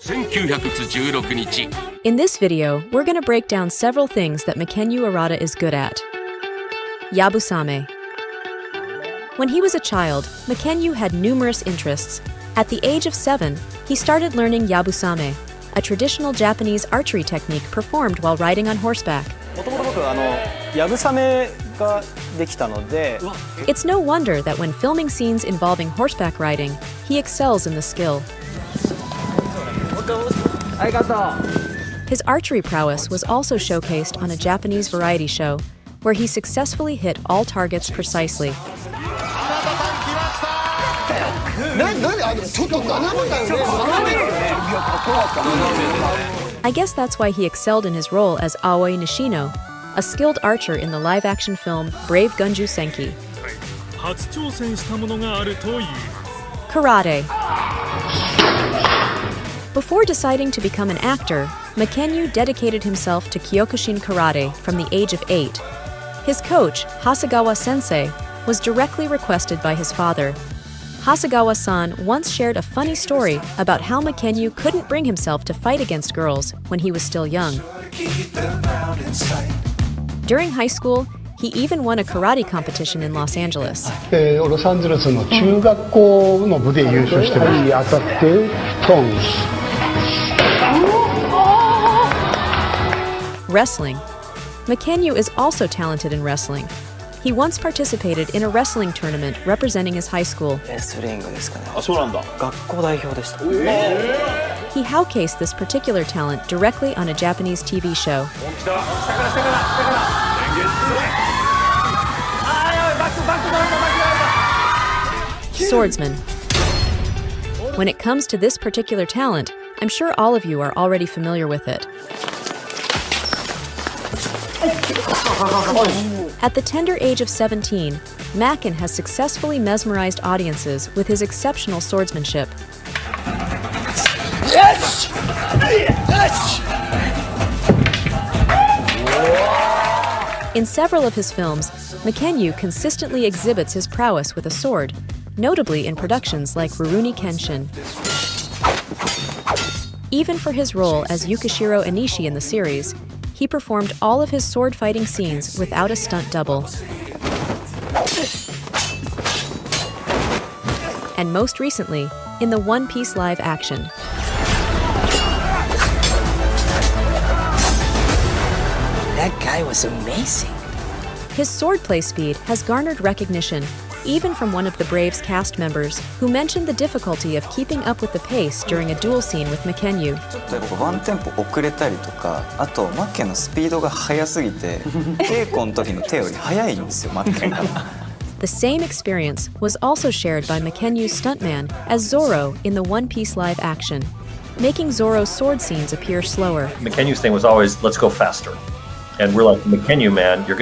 1916日 In this video, we're going to break down several things that Mackenyu Arata is good at. Yabusame. When he was a child, Makenyu had numerous interests. At the age of 7, he started learning Yabusame, a traditional Japanese archery technique performed while riding on horseback. It's no wonder that when filming scenes involving horseback riding, he excels in the skill. His archery prowess was also showcased on a Japanese variety show, where he successfully hit all targets precisely. I guess that's why he excelled in his role as Aoi Nishino, a skilled archer in the live-action film Brave Gunjou Senki. Karate. Before deciding to become an actor, Makenyu dedicated himself to Kyokushin Karate from the age of 8. His coach, Hasegawa Sensei, was directly requested by his father. Hasegawa-san once shared a funny story about how Makenyu couldn't bring himself to fight against girls when he was still young. During high school, he even won a karate competition in Los Angeles. Wrestling. Makenyu is also talented in wrestling. He once participated in a wrestling tournament representing his high school. He showcased this particular talent directly on a Japanese TV show. Swordsman. When it comes to this particular talent, I'm sure all of you are already familiar with it. At the tender age of 17, Macken has successfully mesmerized audiences with his exceptional swordsmanship. In several of his films, Makenyu consistently exhibits his prowess with a sword, notably in productions like Rurouni Kenshin. Even for his role as Yukishiro Enishi in the series, he performed all of his sword-fighting scenes without a stunt double. And most recently, in the One Piece live action. That guy was amazing. His swordplay speed has garnered recognition, even from one of the Brave's cast members, who mentioned the difficulty of keeping up with the pace during a duel scene with Makenyu. The same experience was also shared by Makenyu's stuntman as Zoro in the One Piece live action, making Zoro's sword scenes appear slower. Makenyu's thing was always, let's go faster. And we're like, Makenyu, man, we're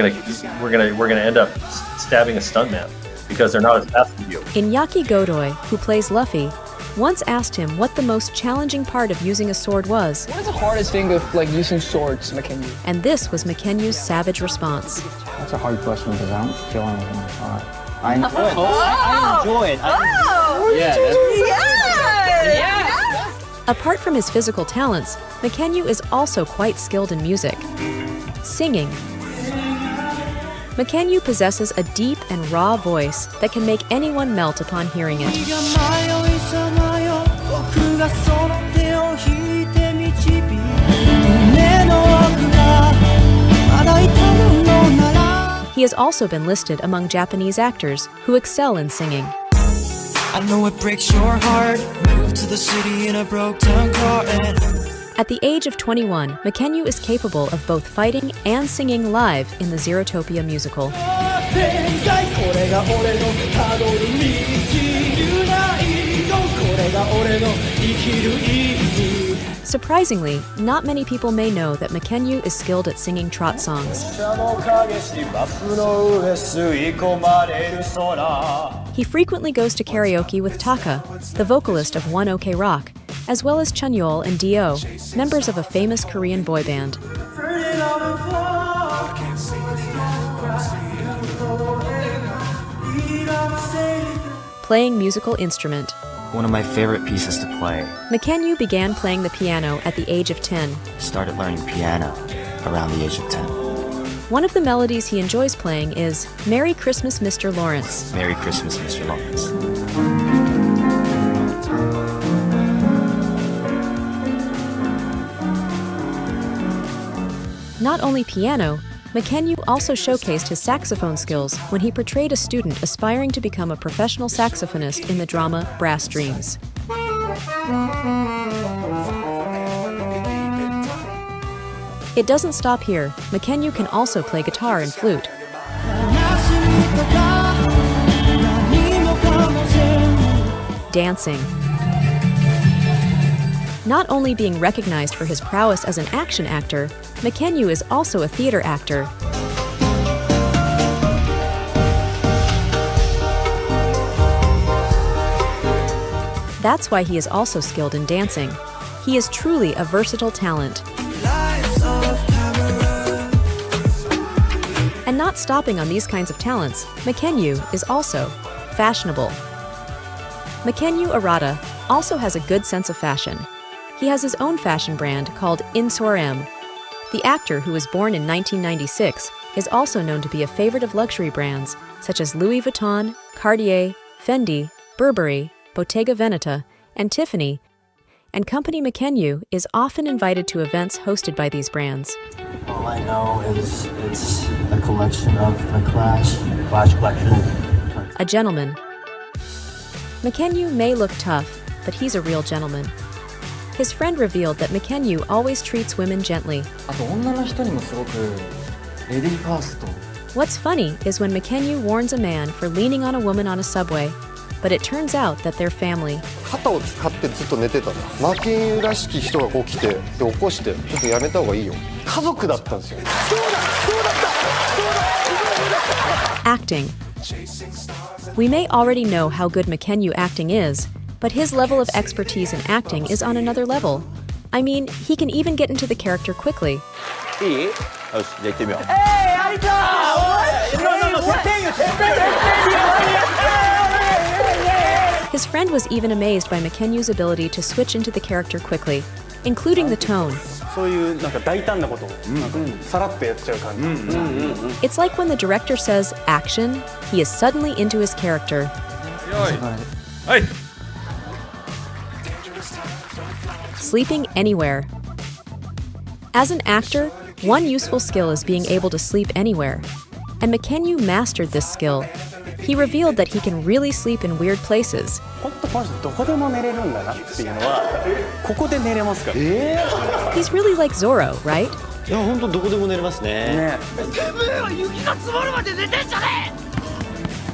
gonna end up stabbing a stuntman because they're not as fast as you. Iñaki Godoy, who plays Luffy, once asked him what the most challenging part of using a sword was. What is the hardest thing of using swords, Makenyu? And this was Makenyu's savage response. That's a hard question because I don't feel anything hard. I enjoy it. Yeah. Apart from his physical talents, Makenyu is also quite skilled in music. Singing. Makenyu possesses a deep and raw voice that can make anyone melt upon hearing it. He has also been listed among Japanese actors who excel in singing. I know it breaks your heart. Move to the city in a broke-down car and at the age of 21, Makenyu is capable of both fighting and singing live in the Zerotopia musical. Surprisingly, not many people may know that Makenyu is skilled at singing trot songs. He frequently goes to karaoke with Taka, the vocalist of One OK Rock, as well as Chunyeol and Dio, members of a famous Korean boy band. Playing musical instrument. One of my favorite pieces to play. Mackenyu began playing the piano at the age of 10. Started learning piano around the age of 10. One of the melodies he enjoys playing is Merry Christmas, Mr. Lawrence. Merry Christmas, Mr. Lawrence. Not only piano, Mackenyu also showcased his saxophone skills when he portrayed a student aspiring to become a professional saxophonist in the drama Brass Dreams. It doesn't stop here. Mackenyu can also play guitar and flute. Dancing. Not only being recognized for his prowess as an action actor, Mackenyu is also a theater actor. That's why he is also skilled in dancing. He is truly a versatile talent. And not stopping on these kinds of talents, Mackenyu is also fashionable. Mackenyu Arata also has a good sense of fashion. He has his own fashion brand called Insorem. The actor, who was born in 1996, is also known to be a favorite of luxury brands such as Louis Vuitton, Cartier, Fendi, Burberry, Bottega Veneta, and Tiffany, and company Mackenyu is often invited to events hosted by these brands. All I know is it's a collection of the Clash collection. A gentleman. Mackenyu may look tough, but he's a real gentleman. His friend revealed that Mackenyu always treats women gently. What's funny is when Mackenyu warns a man for leaning on a woman on a subway, but it turns out that they're family. Acting. We may already know how good Mackenyu acting is, but his level of expertise in acting is on another level. I mean, he can even get into the character quickly. His friend was even amazed by Mackenyu's ability to switch into the character quickly, including the tone. It's like when the director says action, he is suddenly into his character. Sleeping anywhere. As an actor, one useful skill is being able to sleep anywhere, and Mackenyu mastered this skill. He revealed that he can really sleep in weird places. He's really like Zorro, right?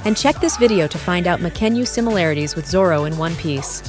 And check this video to find out Mackenyu's similarities with Zorro in One Piece.